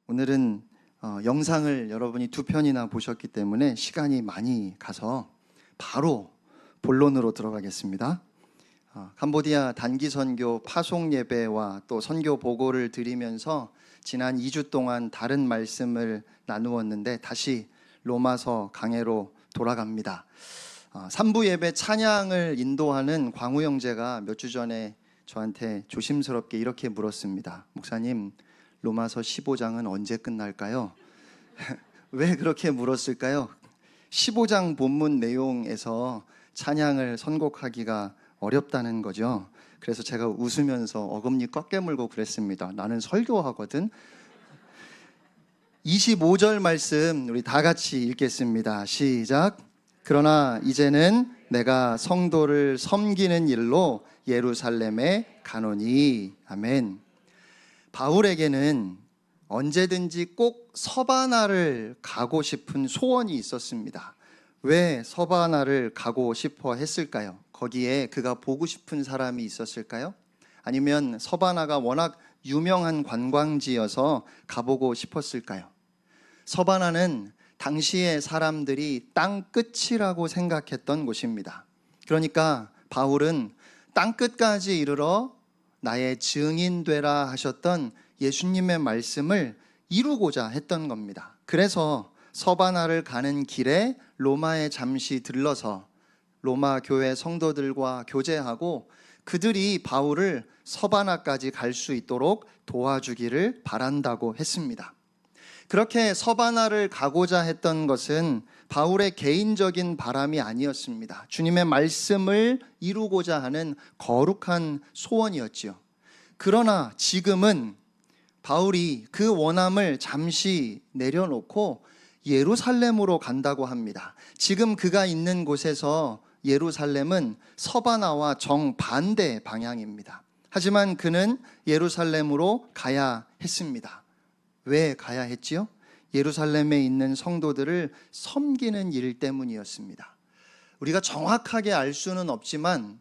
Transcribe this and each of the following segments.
오늘은 영상을 여러분이 두 편이나 보셨기 때문에 시간이 많이 가서 바로 본론으로 들어가겠습니다. 캄보디아 단기 선교 파송 예배와 또 선교 보고를 드리면서 지난 2주 동안 다른 말씀을 나누었는데 다시 로마서 강해로 돌아갑니다. 3부 예배 찬양을 인도하는 광우 형제가 몇 주 전에 저한테 조심스럽게 이렇게 물었습니다. 목사님, 로마서 15장은 언제 끝날까요? 왜 그렇게 물었을까요? 15장 본문 내용에서 찬양을 선곡하기가 어렵다는 거죠. 그래서 제가 웃으면서 어금니 꽉 깨물고 그랬습니다. 나는 설교하거든. 25절 말씀 우리 다 같이 읽겠습니다. 시작. 그러나 이제는 내가 성도를 섬기는 일로 예루살렘에 가노니. 아멘. 바울에게는 언제든지 꼭 서바나를 가고 싶은 소원이 있었습니다. 왜 서바나를 가고 싶어 했을까요? 거기에 그가 보고 싶은 사람이 있었을까요? 아니면 서바나가 워낙 유명한 관광지여서 가보고 싶었을까요? 서바나는 당시의 사람들이 땅 끝이라고 생각했던 곳입니다. 그러니까 바울은 땅 끝까지 이르러 나의 증인 되라 하셨던 예수님의 말씀을 이루고자 했던 겁니다. 그래서 서바나를 가는 길에 로마에 잠시 들러서 로마 교회 성도들과 교제하고 그들이 바울을 서바나까지 갈 수 있도록 도와주기를 바란다고 했습니다. 그렇게 서바나를 가고자 했던 것은 바울의 개인적인 바람이 아니었습니다. 주님의 말씀을 이루고자 하는 거룩한 소원이었지요. 그러나 지금은 바울이 그 원함을 잠시 내려놓고 예루살렘으로 간다고 합니다. 지금 그가 있는 곳에서 예루살렘은 서바나와 정반대 방향입니다. 하지만 그는 예루살렘으로 가야 했습니다. 왜 가야 했지요? 예루살렘에 있는 성도들을 섬기는 일 때문이었습니다. 우리가 정확하게 알 수는 없지만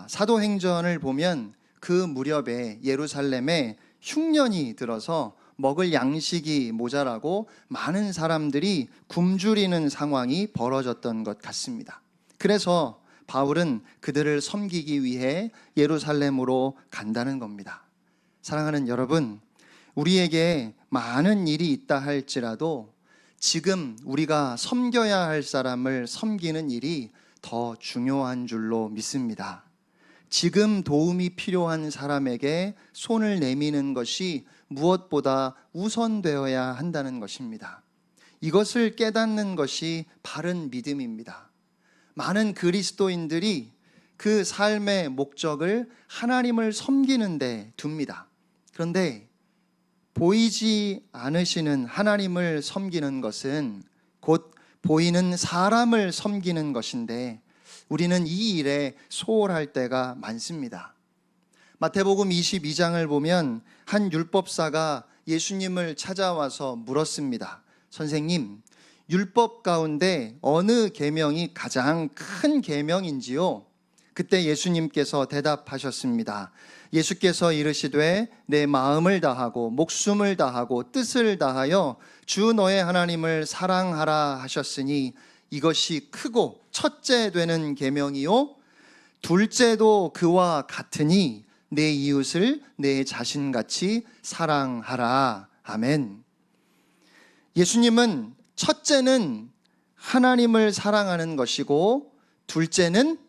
사도행전을 보면 그 무렵에 예루살렘에 흉년이 들어서 먹을 양식이 모자라고 많은 사람들이 굶주리는 상황이 벌어졌던 것 같습니다. 그래서 바울은 그들을 섬기기 위해 예루살렘으로 간다는 겁니다. 사랑하는 여러분, 우리에게 많은 일이 있다 할지라도 지금 우리가 섬겨야 할 사람을 섬기는 일이 더 중요한 줄로 믿습니다. 지금 도움이 필요한 사람에게 손을 내미는 것이 무엇보다 우선되어야 한다는 것입니다. 이것을 깨닫는 것이 바른 믿음입니다. 많은 그리스도인들이 그 삶의 목적을 하나님을 섬기는 데 둡니다. 그런데 보이지 않으시는 하나님을 섬기는 것은 곧 보이는 사람을 섬기는 것인데 우리는 이 일에 소홀할 때가 많습니다. 마태복음 22장을 보면 한 율법사가 예수님을 찾아와서 물었습니다. 선생님, 율법 가운데 어느 계명이 가장 큰 계명인지요? 그때 예수님께서 대답하셨습니다. 예수께서 이르시되 내 마음을 다하고 목숨을 다하고 뜻을 다하여 주 너의 하나님을 사랑하라 하셨으니 이것이 크고 첫째 되는 계명이요 둘째도 그와 같으니 내 이웃을 내 자신같이 사랑하라. 아멘. 예수님은 첫째는 하나님을 사랑하는 것이고 둘째는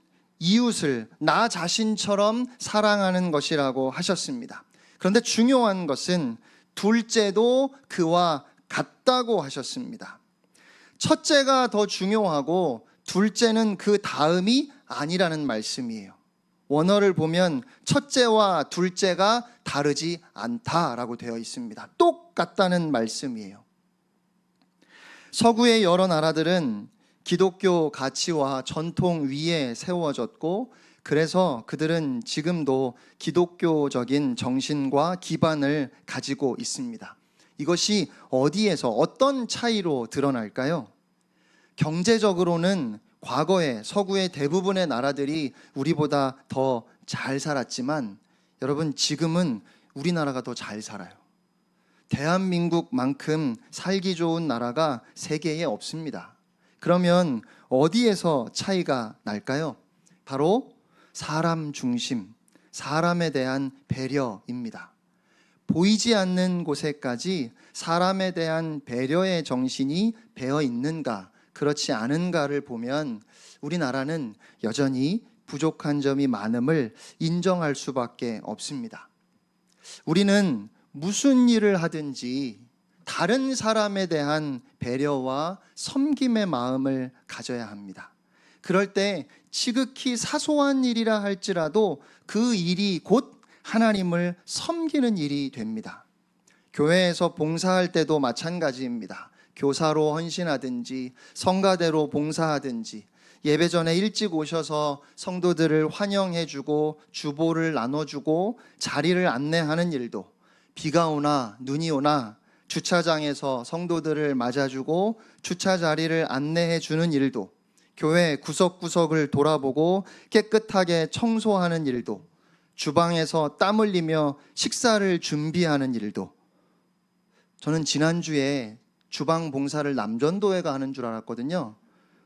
이웃을 나 자신처럼 사랑하는 것이라고 하셨습니다. 그런데 중요한 것은 둘째도 그와 같다고 하셨습니다. 첫째가 더 중요하고 둘째는 그 다음이 아니라는 말씀이에요. 원어를 보면 첫째와 둘째가 다르지 않다라고 되어 있습니다. 똑같다는 말씀이에요. 서구의 여러 나라들은 기독교 가치와 전통 위에 세워졌고 그래서 그들은 지금도 기독교적인 정신과 기반을 가지고 있습니다. 이것이 어디에서 어떤 차이로 드러날까요? 경제적으로는 과거에 서구의 대부분의 나라들이 우리보다 더 잘 살았지만 여러분 지금은 우리나라가 더 잘 살아요. 대한민국만큼 살기 좋은 나라가 세계에 없습니다. 그러면 어디에서 차이가 날까요? 바로 사람 중심, 사람에 대한 배려입니다. 보이지 않는 곳에까지 사람에 대한 배려의 정신이 배어 있는가, 그렇지 않은가를 보면 우리나라는 여전히 부족한 점이 많음을 인정할 수밖에 없습니다. 우리는 무슨 일을 하든지 다른 사람에 대한 배려와 섬김의 마음을 가져야 합니다. 그럴 때 지극히 사소한 일이라 할지라도 그 일이 곧 하나님을 섬기는 일이 됩니다. 교회에서 봉사할 때도 마찬가지입니다. 교사로 헌신하든지 성가대로 봉사하든지 예배 전에 일찍 오셔서 성도들을 환영해주고 주보를 나눠주고 자리를 안내하는 일도, 비가 오나 눈이 오나 주차장에서 성도들을 맞아주고 주차 자리를 안내해주는 일도, 교회 구석구석을 돌아보고 깨끗하게 청소하는 일도, 주방에서 땀 흘리며 식사를 준비하는 일도. 저는 지난주에 주방 봉사를 남전도회가 하는 줄 알았거든요.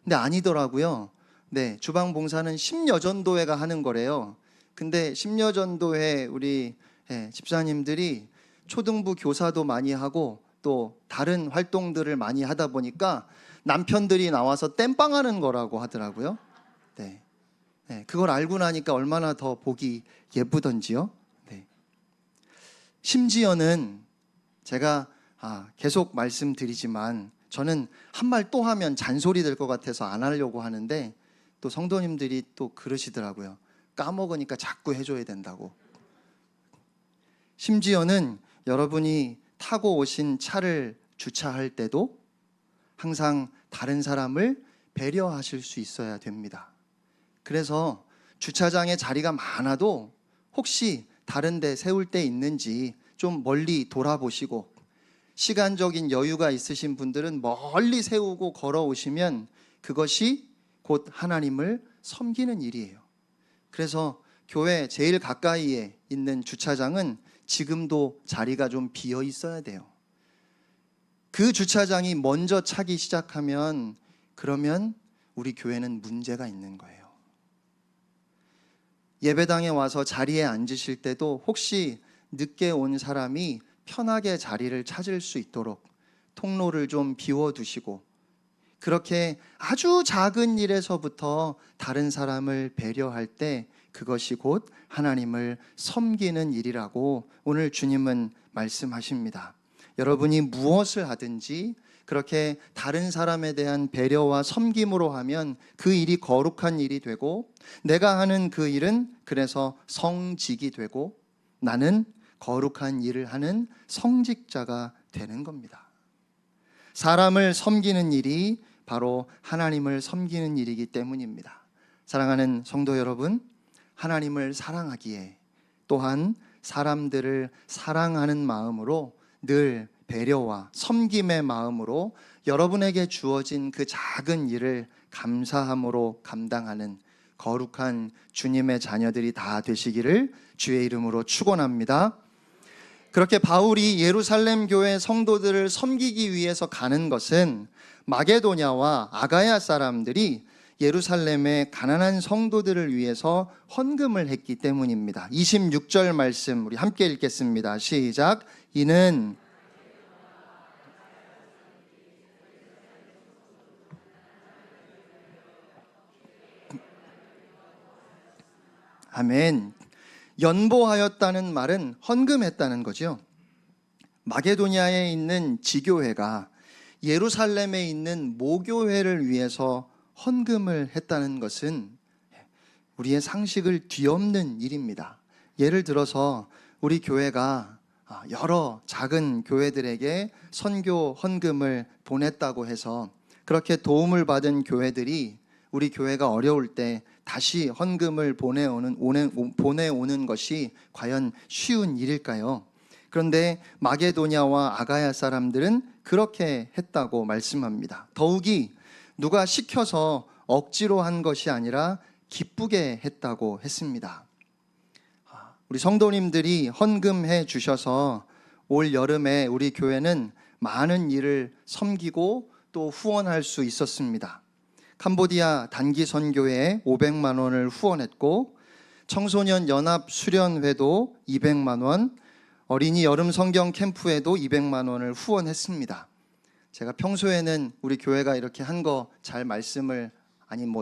근데 아니더라고요. 네, 주방 봉사는 심여전도회가 하는 거래요. 근데 심여전도회 우리 집사님들이 초등부 교사도 많이 하고 또 다른 활동들을 많이 하다 보니까 남편들이 나와서 땜빵하는 거라고 하더라고요. 네, 그걸 알고 나니까 얼마나 더 보기 예쁘던지요. 네. 심지어는 제가 계속 말씀드리지만 저는 한 말 또 하면 잔소리 될 것 같아서 안 하려고 하는데 또 성도님들이 또 그러시더라고요. 까먹으니까 자꾸 해줘야 된다고. 심지어는 여러분이 타고 오신 차를 주차할 때도 항상 다른 사람을 배려하실 수 있어야 됩니다. 그래서 주차장에 자리가 많아도 혹시 다른 데 세울 데 있는지 좀 멀리 돌아보시고, 시간적인 여유가 있으신 분들은 멀리 세우고 걸어오시면 그것이 곧 하나님을 섬기는 일이에요. 그래서 교회 제일 가까이에 있는 주차장은 지금도 자리가 좀 비어 있어야 돼요. 그 주차장이 먼저 차기 시작하면 그러면 우리 교회는 문제가 있는 거예요. 예배당에 와서 자리에 앉으실 때도 혹시 늦게 온 사람이 편하게 자리를 찾을 수 있도록 통로를 좀 비워두시고, 그렇게 아주 작은 일에서부터 다른 사람을 배려할 때 그것이 곧 하나님을 섬기는 일이라고 오늘 주님은 말씀하십니다. 여러분이 무엇을 하든지 그렇게 다른 사람에 대한 배려와 섬김으로 하면 그 일이 거룩한 일이 되고, 내가 하는 그 일은 그래서 성직이 되고 나는 거룩한 일을 하는 성직자가 되는 겁니다. 사람을 섬기는 일이 바로 하나님을 섬기는 일이기 때문입니다. 사랑하는 성도 여러분, 하나님을 사랑하기에 또한 사람들을 사랑하는 마음으로 늘 배려와 섬김의 마음으로 여러분에게 주어진 그 작은 일을 감사함으로 감당하는 거룩한 주님의 자녀들이 다 되시기를 주의 이름으로 축원합니다. 그렇게 바울이 예루살렘 교회 성도들을 섬기기 위해서 가는 것은 마게도냐와 아가야 사람들이 예루살렘의 가난한 성도들을 위해서 헌금을 했기 때문입니다. 26절 말씀 우리 함께 읽겠습니다. 시작. 이는 아멘. 연보하였다는 말은 헌금했다는 거죠. 마게도냐에 있는 지교회가 예루살렘에 있는 모교회를 위해서 헌금을 했다는 것은 우리의 상식을 뒤엎는 일입니다. 예를 들어서 우리 교회가 여러 작은 교회들에게 선교 헌금을 보냈다고 해서 그렇게 도움을 받은 교회들이 우리 교회가 어려울 때 다시 헌금을 보내오는 것이 과연 쉬운 일일까요? 그런데 마게도냐와 아가야 사람들은 그렇게 했다고 말씀합니다. 더욱이 누가 시켜서 억지로 한 것이 아니라 기쁘게 했다고 했습니다. 우리 성도님들이 헌금해 주셔서 올 여름에 우리 교회는 많은 일을 섬기고 또 후원할 수 있었습니다. 캄보디아 단기 선교회에 500만 원을 후원했고, 청소년 연합 수련회도 200만 원, 어린이 여름 성경 캠프에도 200만 원을 후원했습니다. 제가 평소에는 우리 교회가 이렇게 한 거 잘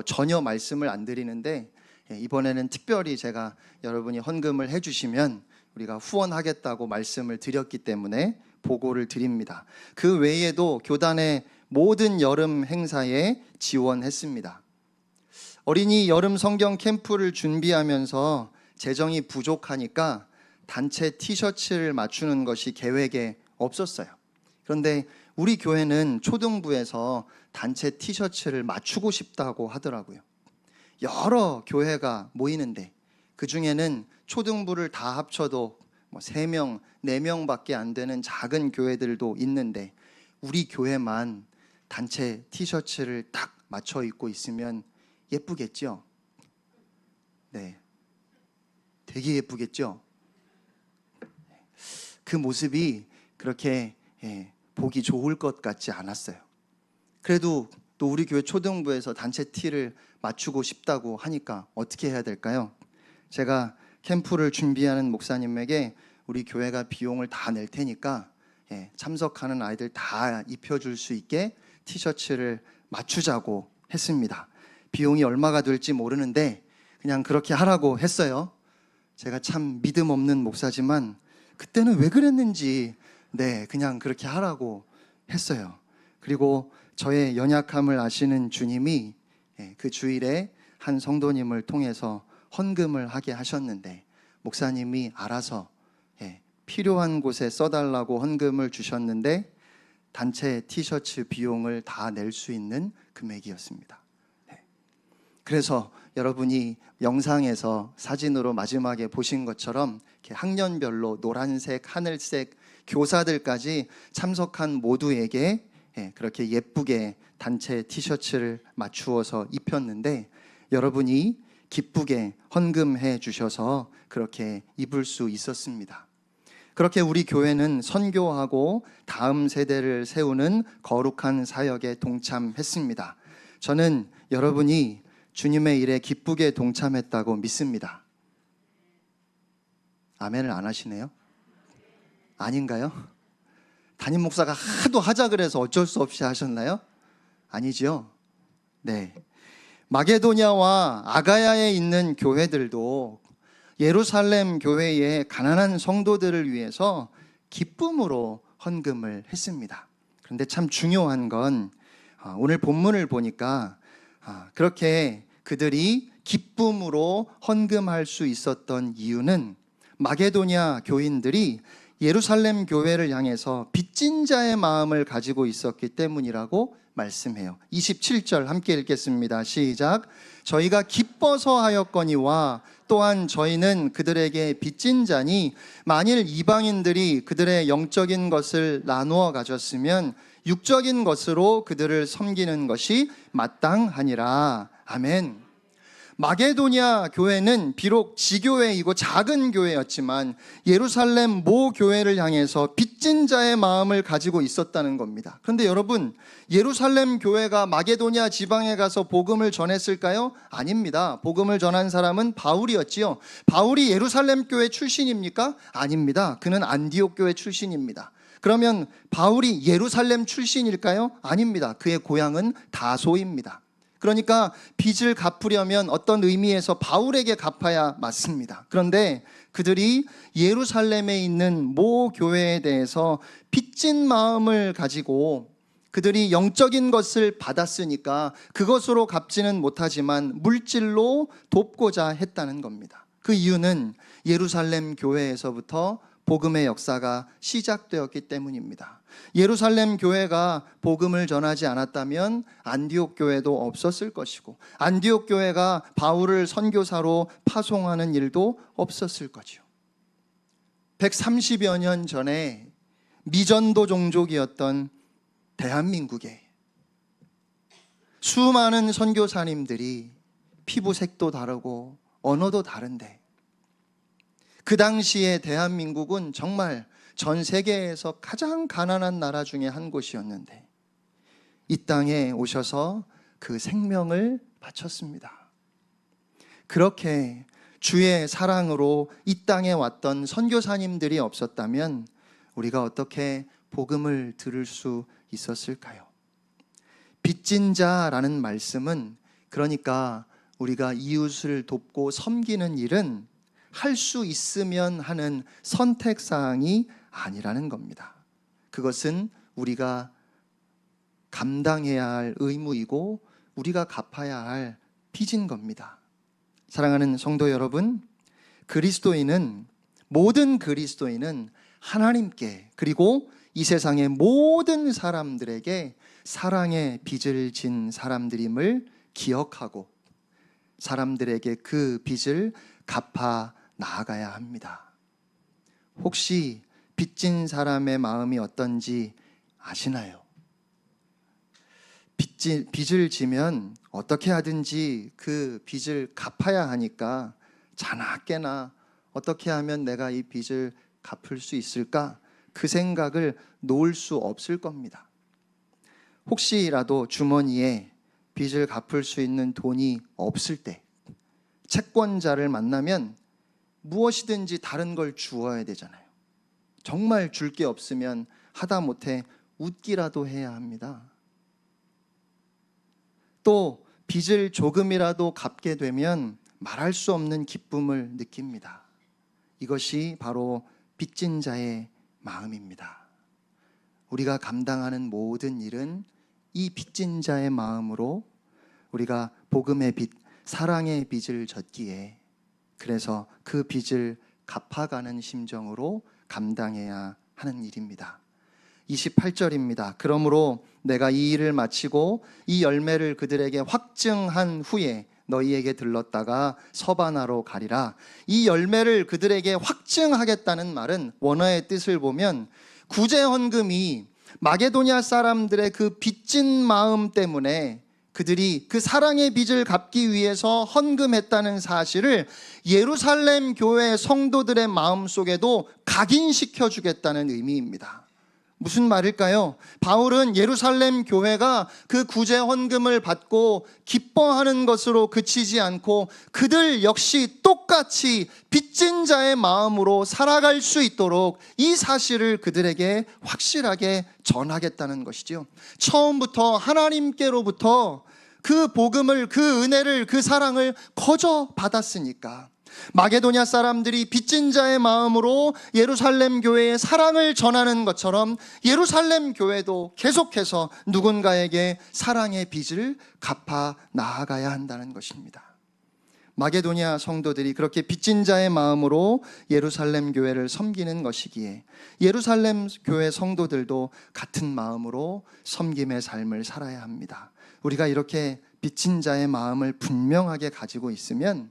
전혀 말씀을 안 드리는데, 이번에는 특별히 제가 여러분이 헌금을 해주시면 우리가 후원하겠다고 말씀을 드렸기 때문에 보고를 드립니다. 그 외에도 교단의 모든 여름 행사에 지원했습니다. 어린이 여름 성경 캠프를 준비하면서 재정이 부족하니까 단체 티셔츠를 맞추는 것이 계획에 없었어요. 그런데 우리 교회는 초등부에서 단체 티셔츠를 맞추고 싶다고 하더라고요. 여러 교회가 모이는데 그 중에는 초등부를 다 합쳐도 3명, 4명밖에 안 되는 작은 교회들도 있는데 우리 교회만 단체 티셔츠를 딱 맞춰 입고 있으면 예쁘겠죠? 네, 되게 예쁘겠죠? 그 모습이 그렇게 보기 좋을 것 같지 않았어요. 그래도 또 우리 교회 초등부에서 단체 티를 맞추고 싶다고 하니까 어떻게 해야 될까요? 제가 캠프를 준비하는 목사님에게 우리 교회가 비용을 다 낼 테니까 참석하는 아이들 다 입혀줄 수 있게 티셔츠를 맞추자고 했습니다. 비용이 얼마가 될지 모르는데 그냥 그렇게 하라고 했어요. 제가 참 믿음 없는 목사지만 그때는 왜 그랬는지 그냥 그렇게 하라고 했어요. 그리고 저의 연약함을 아시는 주님이 그 주일에 한 성도님을 통해서 헌금을 하게 하셨는데 목사님이 알아서 필요한 곳에 써달라고 헌금을 주셨는데 단체 티셔츠 비용을 다 낼 수 있는 금액이었습니다. 그래서 여러분이 영상에서 사진으로 마지막에 보신 것처럼 이렇게 학년별로 노란색, 하늘색 교사들까지 참석한 모두에게 그렇게 예쁘게 단체 티셔츠를 맞추어서 입혔는데 여러분이 기쁘게 헌금해 주셔서 그렇게 입을 수 있었습니다. 그렇게 우리 교회는 선교하고 다음 세대를 세우는 거룩한 사역에 동참했습니다. 저는 여러분이 주님의 일에 기쁘게 동참했다고 믿습니다. 아멘을 안 하시네요? 아닌가요? 담임 목사가 하도 하자 그래서 어쩔 수 없이 하셨나요? 아니죠? 네. 마게도냐와 아가야에 있는 교회들도 예루살렘 교회의 가난한 성도들을 위해서 기쁨으로 헌금을 했습니다. 그런데 참 중요한 건 오늘 본문을 보니까 그렇게 그들이 기쁨으로 헌금할 수 있었던 이유는 마게도냐 교인들이 예루살렘 교회를 향해서 빚진 자의 마음을 가지고 있었기 때문이라고 말씀해요. 27절 함께 읽겠습니다. 시작. 저희가 기뻐서 하였거니와 또한 저희는 그들에게 빚진 자니 만일 이방인들이 그들의 영적인 것을 나누어 가졌으면 육적인 것으로 그들을 섬기는 것이 마땅하니라. 아멘. 마게도냐 교회는 비록 지교회이고 작은 교회였지만 예루살렘 모 교회를 향해서 빚진 자의 마음을 가지고 있었다는 겁니다. 그런데 여러분, 예루살렘 교회가 마게도냐 지방에 가서 복음을 전했을까요? 아닙니다. 복음을 전한 사람은 바울이었지요. 바울이 예루살렘 교회 출신입니까? 아닙니다. 그는 안디옥 교회 출신입니다. 그러면 바울이 예루살렘 출신일까요? 아닙니다. 그의 고향은 다소입니다. 그러니까 빚을 갚으려면 어떤 의미에서 바울에게 갚아야 맞습니다. 그런데 그들이 예루살렘에 있는 모 교회에 대해서 빚진 마음을 가지고 그들이 영적인 것을 받았으니까 그것으로 갚지는 못하지만 물질로 돕고자 했다는 겁니다. 그 이유는 예루살렘 교회에서부터 복음의 역사가 시작되었기 때문입니다. 예루살렘 교회가 복음을 전하지 않았다면 안디옥 교회도 없었을 것이고 안디옥 교회가 바울을 선교사로 파송하는 일도 없었을 거죠. 130여 년 전에 미전도 종족이었던 대한민국에 수많은 선교사님들이 피부색도 다르고 언어도 다른데 그 당시에 대한민국은 정말 전 세계에서 가장 가난한 나라 중에 한 곳이었는데 이 땅에 오셔서 그 생명을 바쳤습니다. 그렇게 주의 사랑으로 이 땅에 왔던 선교사님들이 없었다면 우리가 어떻게 복음을 들을 수 있었을까요? 빚진 자라는 말씀은 그러니까 우리가 이웃을 돕고 섬기는 일은 할 수 있으면 하는 선택사항이 아니라는 겁니다. 그것은 우리가 감당해야 할 의무이고 우리가 갚아야 할 빚인 겁니다. 사랑하는 성도 여러분, 모든 그리스도인은 하나님께 그리고 이 세상의 모든 사람들에게 사랑의 빚을 진 사람들임을 기억하고 사람들에게 그 빚을 갚아 나아가야 합니다. 혹시 빚진 사람의 마음이 어떤지 아시나요? 빚을 지면 어떻게 하든지 그 빚을 갚아야 하니까 자나깨나 어떻게 하면 내가 이 빚을 갚을 수 있을까? 그 생각을 놓을 수 없을 겁니다. 혹시라도 주머니에 빚을 갚을 수 있는 돈이 없을 때 채권자를 만나면 무엇이든지 다른 걸 주어야 되잖아요. 정말 줄 게 없으면 하다못해 웃기라도 해야 합니다. 또 빚을 조금이라도 갚게 되면 말할 수 없는 기쁨을 느낍니다. 이것이 바로 빚진 자의 마음입니다. 우리가 감당하는 모든 일은 이 빚진 자의 마음으로 우리가 복음의 빚, 사랑의 빚을 졌기에 그래서 그 빚을 갚아가는 심정으로 감당해야 하는 일입니다. 28절입니다. 그러므로 내가 이 일을 마치고 이 열매를 그들에게 확증한 후에 너희에게 들렀다가 서바나로 가리라. 이 열매를 그들에게 확증하겠다는 말은 원어의 뜻을 보면 구제 헌금이 마게도냐 사람들의 그 빚진 마음 때문에 그들이 그 사랑의 빚을 갚기 위해서 헌금했다는 사실을 예루살렘 교회 성도들의 마음속에도 각인시켜 주겠다는 의미입니다. 무슨 말일까요? 바울은 예루살렘 교회가 그 구제 헌금을 받고 기뻐하는 것으로 그치지 않고 그들 역시 똑같이 빚진 자의 마음으로 살아갈 수 있도록 이 사실을 그들에게 확실하게 전하겠다는 것이죠. 처음부터 하나님께로부터 그 복음을, 그 은혜를, 그 사랑을 거저 받았으니까 마게도냐 사람들이 빚진 자의 마음으로 예루살렘 교회의 사랑을 전하는 것처럼 예루살렘 교회도 계속해서 누군가에게 사랑의 빚을 갚아 나아가야 한다는 것입니다. 마게도냐 성도들이 그렇게 빚진 자의 마음으로 예루살렘 교회를 섬기는 것이기에 예루살렘 교회 성도들도 같은 마음으로 섬김의 삶을 살아야 합니다. 우리가 이렇게 빚진 자의 마음을 분명하게 가지고 있으면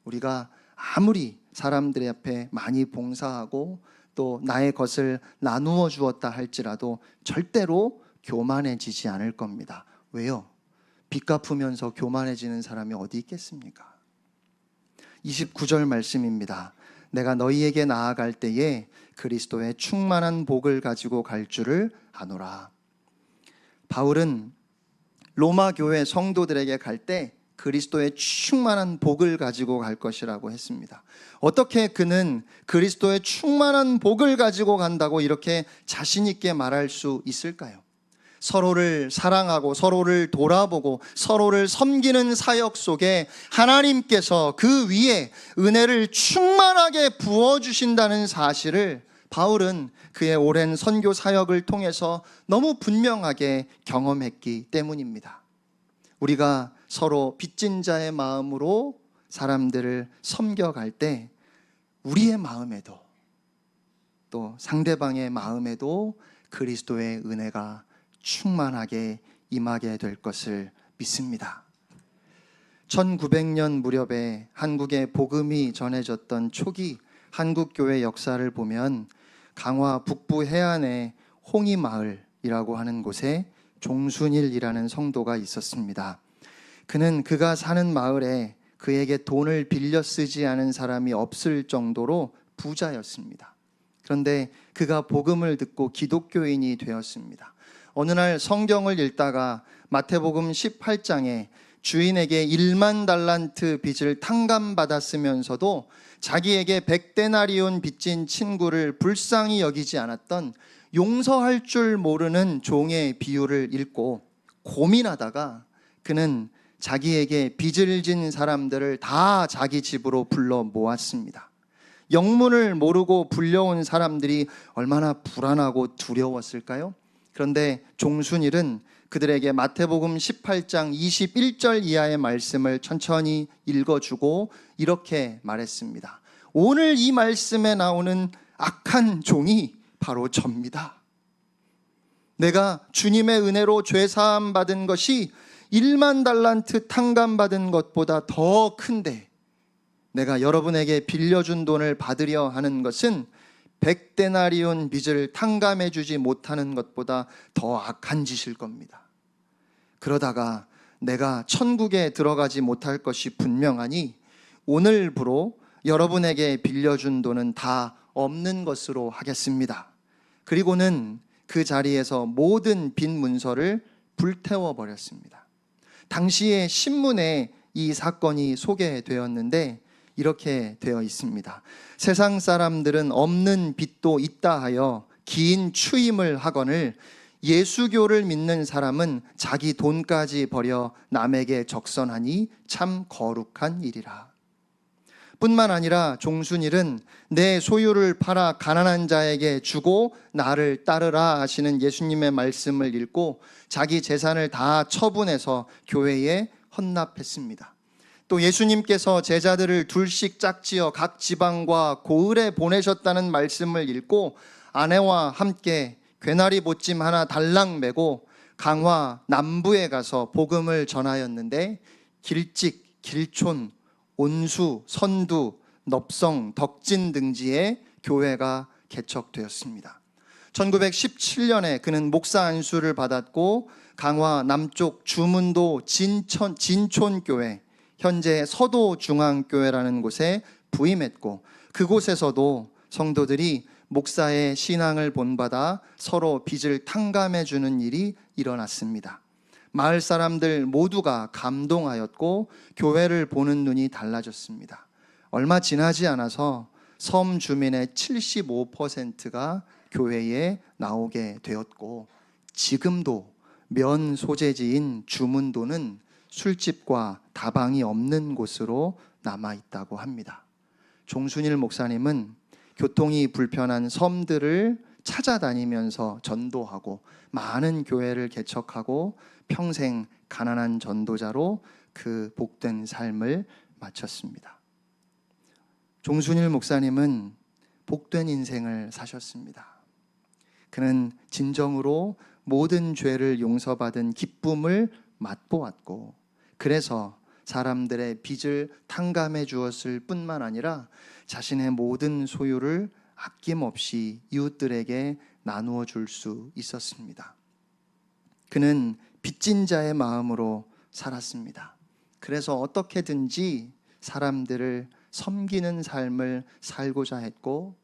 우리가 아무리 사람들의 앞에 많이 봉사하고 또 나의 것을 나누어 주었다 할지라도 절대로 교만해지지 않을 겁니다. 왜요? 빚 갚으면서 교만해지는 사람이 어디 있겠습니까? 29절 말씀입니다. 내가 너희에게 나아갈 때에 그리스도의 충만한 복을 가지고 갈 줄을 아노라. 바울은 로마 교회 성도들에게 갈 때 그리스도의 충만한 복을 가지고 갈 것이라고 했습니다. 어떻게 그는 그리스도의 충만한 복을 가지고 간다고 이렇게 자신 있게 말할 수 있을까요? 서로를 사랑하고 서로를 돌아보고 서로를 섬기는 사역 속에 하나님께서 그 위에 은혜를 충만하게 부어주신다는 사실을 바울은 그의 오랜 선교 사역을 통해서 너무 분명하게 경험했기 때문입니다. 우리가 서로 빚진 자의 마음으로 사람들을 섬겨갈 때 우리의 마음에도 또 상대방의 마음에도 그리스도의 은혜가 충만하게 임하게 될 것을 믿습니다. 1900년 무렵에 한국에 복음이 전해졌던 초기 한국교회 역사를 보면 강화 북부 해안의 홍이마을이라고 하는 곳에 종순일이라는 성도가 있었습니다. 그는 그가 사는 마을에 그에게 돈을 빌려 쓰지 않은 사람이 없을 정도로 부자였습니다. 그런데 그가 복음을 듣고 기독교인이 되었습니다. 어느 날 성경을 읽다가 마태복음 18장에 주인에게 1만 달란트 빚을 탕감받았으면서도 자기에게 100데나리온 빚진 친구를 불쌍히 여기지 않았던 용서할 줄 모르는 종의 비유를 읽고 고민하다가 그는 자기에게 빚을 진 사람들을 다 자기 집으로 불러 모았습니다. 영문을 모르고 불려온 사람들이 얼마나 불안하고 두려웠을까요? 그런데 종순일은 그들에게 마태복음 18장 21절 이하의 말씀을 천천히 읽어주고 이렇게 말했습니다. 오늘 이 말씀에 나오는 악한 종이 바로 접니다. 내가 주님의 은혜로 죄사함 받은 것이 1만 달란트 탕감받은 것보다 더 큰데 내가 여러분에게 빌려준 돈을 받으려 하는 것은 100데나리온 빚을 탕감해 주지 못하는 것보다 더 악한 짓일 겁니다. 그러다가 내가 천국에 들어가지 못할 것이 분명하니 오늘부로 여러분에게 빌려준 돈은 다 없는 것으로 하겠습니다. 그리고는 그 자리에서 모든 빚 문서를 불태워 버렸습니다. 당시에 신문에 이 사건이 소개되었는데 이렇게 되어 있습니다. 세상 사람들은 없는 빚도 있다 하여 긴 추임을 하거늘 예수교를 믿는 사람은 자기 돈까지 버려 남에게 적선하니 참 거룩한 일이라. 뿐만 아니라 종순일은 내 소유를 팔아 가난한 자에게 주고 나를 따르라 하시는 예수님의 말씀을 읽고 자기 재산을 다 처분해서 교회에 헌납했습니다. 또 예수님께서 제자들을 둘씩 짝지어 각 지방과 고을에 보내셨다는 말씀을 읽고 아내와 함께 괴나리 보찜 하나 달랑 메고 강화 남부에 가서 복음을 전하였는데 길직, 길촌, 온수, 선두, 넙성, 덕진 등지에 교회가 개척되었습니다. 1917년에 그는 목사 안수를 받았고 강화 남쪽 주문도 진촌교회, 현재 서도중앙교회라는 곳에 부임했고 그곳에서도 성도들이 목사의 신앙을 본받아 서로 빚을 탕감해 주는 일이 일어났습니다. 마을 사람들 모두가 감동하였고 교회를 보는 눈이 달라졌습니다. 얼마 지나지 않아서 섬 주민의 75%가 교회에 나오게 되었고 지금도 면 소재지인 주문도는 술집과 다방이 없는 곳으로 남아있다고 합니다. 종순일 목사님은 교통이 불편한 섬들을 찾아다니면서 전도하고 많은 교회를 개척하고 평생 가난한 전도자로 그 복된 삶을 마쳤습니다. 종순일 목사님은 복된 인생을 사셨습니다. 그는 진정으로 모든 죄를 용서받은 기쁨을 맛보았고 그래서 사람들의 빚을 탕감해 주었을 뿐만 아니라 자신의 모든 소유를 아낌없이 이웃들에게 나누어 줄 수 있었습니다. 그는 빚진 자의 마음으로 살았습니다. 그래서 어떻게든지 사람들을 섬기는 삶을 살고자 했고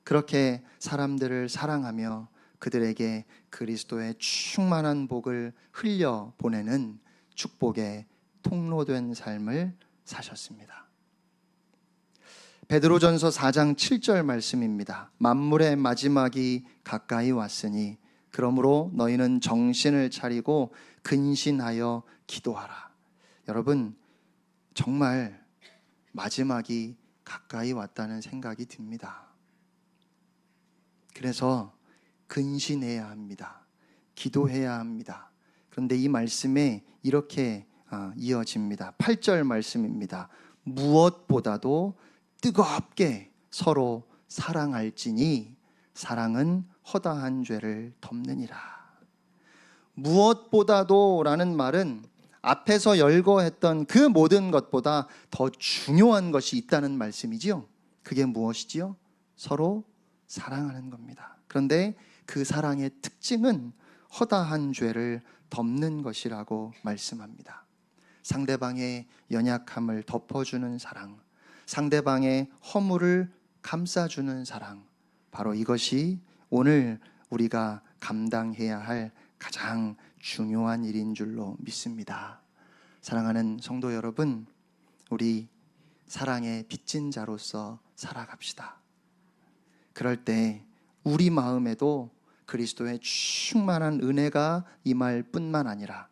그렇게 사람들을 사랑하며 그들에게 그리스도의 충만한 복을 흘려 보내는 축복의 통로된 삶을 사셨습니다. 베드로전서 4장 7절 말씀입니다. 만물의 마지막이 가까이 왔으니 그러므로 너희는 정신을 차리고 근신하여 기도하라. 여러분 정말 마지막이 가까이 왔다는 생각이 듭니다. 그래서 근신해야 합니다. 기도해야 합니다. 그런데 이 말씀에 이렇게 이어집니다. 8절 말씀입니다. 무엇보다도 뜨겁게 서로 사랑할지니 사랑은 허다한 죄를 덮느니라. 무엇보다도 라는 말은 앞에서 열거했던 그 모든 것보다 더 중요한 것이 있다는 말씀이지요. 그게 무엇이지요? 서로 사랑하는 겁니다. 그런데 그 사랑의 특징은 허다한 죄를 덮는 것이라고 말씀합니다. 상대방의 연약함을 덮어주는 사랑, 상대방의 허물을 감싸주는 사랑, 바로 이것이 오늘 우리가 감당해야 할 가장 중요한 일인 줄로 믿습니다. 사랑하는 성도 여러분, 우리 사랑의 빚진 자로서 살아갑시다. 그럴 때 우리 마음에도 그리스도의 충만한 은혜가 임할 뿐만 아니라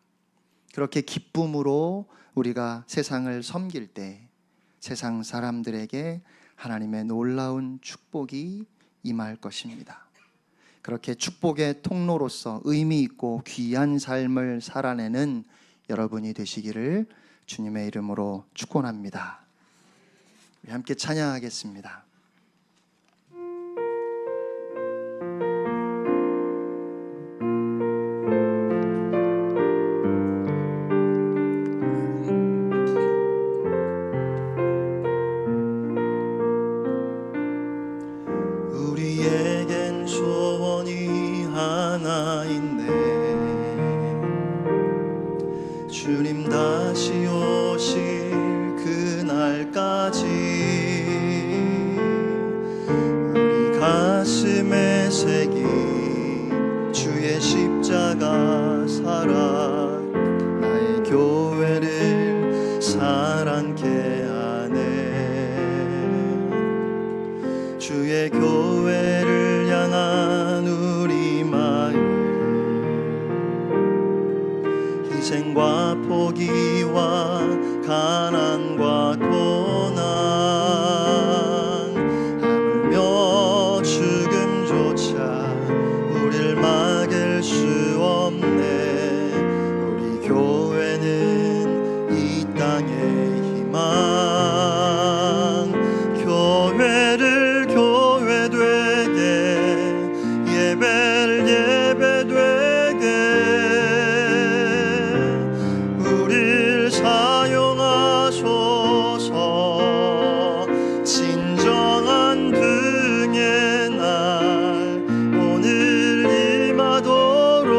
그렇게 기쁨으로 우리가 세상을 섬길 때 세상 사람들에게 하나님의 놀라운 축복이 임할 것입니다. 그렇게 축복의 통로로서 의미 있고 귀한 삶을 살아내는 여러분이 되시기를 주님의 이름으로 축원합니다. 우리 함께 찬양하겠습니다. 우리에겐 소원이 하나 있네. 주님 다시 오실 그날까지 우리 가슴에 새긴 주의 십자가 사랑, 나의 교회를 사랑케 하네. 주의 교회를 향한 우리 마음, 희생과 포기와 가난과 고난, 하물며 죽음조차 우릴 막을 수 없네. 우리 교회는 이 땅의 희망, 교회를 교회 되게, 예배를 예배 되게 우릴 사용하소서. 진정한 등의 날 오늘 임하도록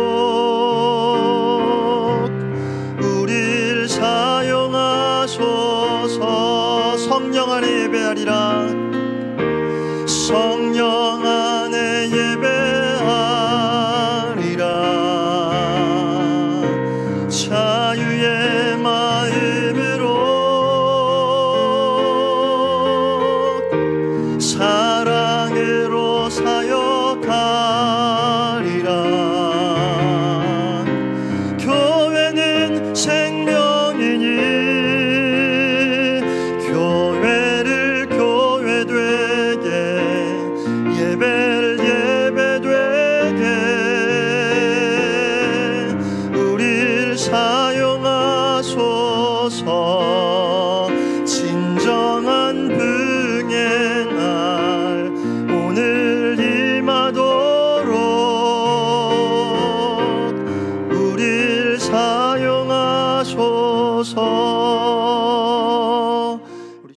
우릴 사용하소서. 성령 안에 예배하리라. 성령 안에 예배하리라. 자유의 마음으로 사랑으로 사역하리라. 교회는 생명이니 교회를 교회 되게, 예배를 예배 되게 우릴 사용하소서. 진정한 등의 날 오늘 임하도록 우릴 사용하소서.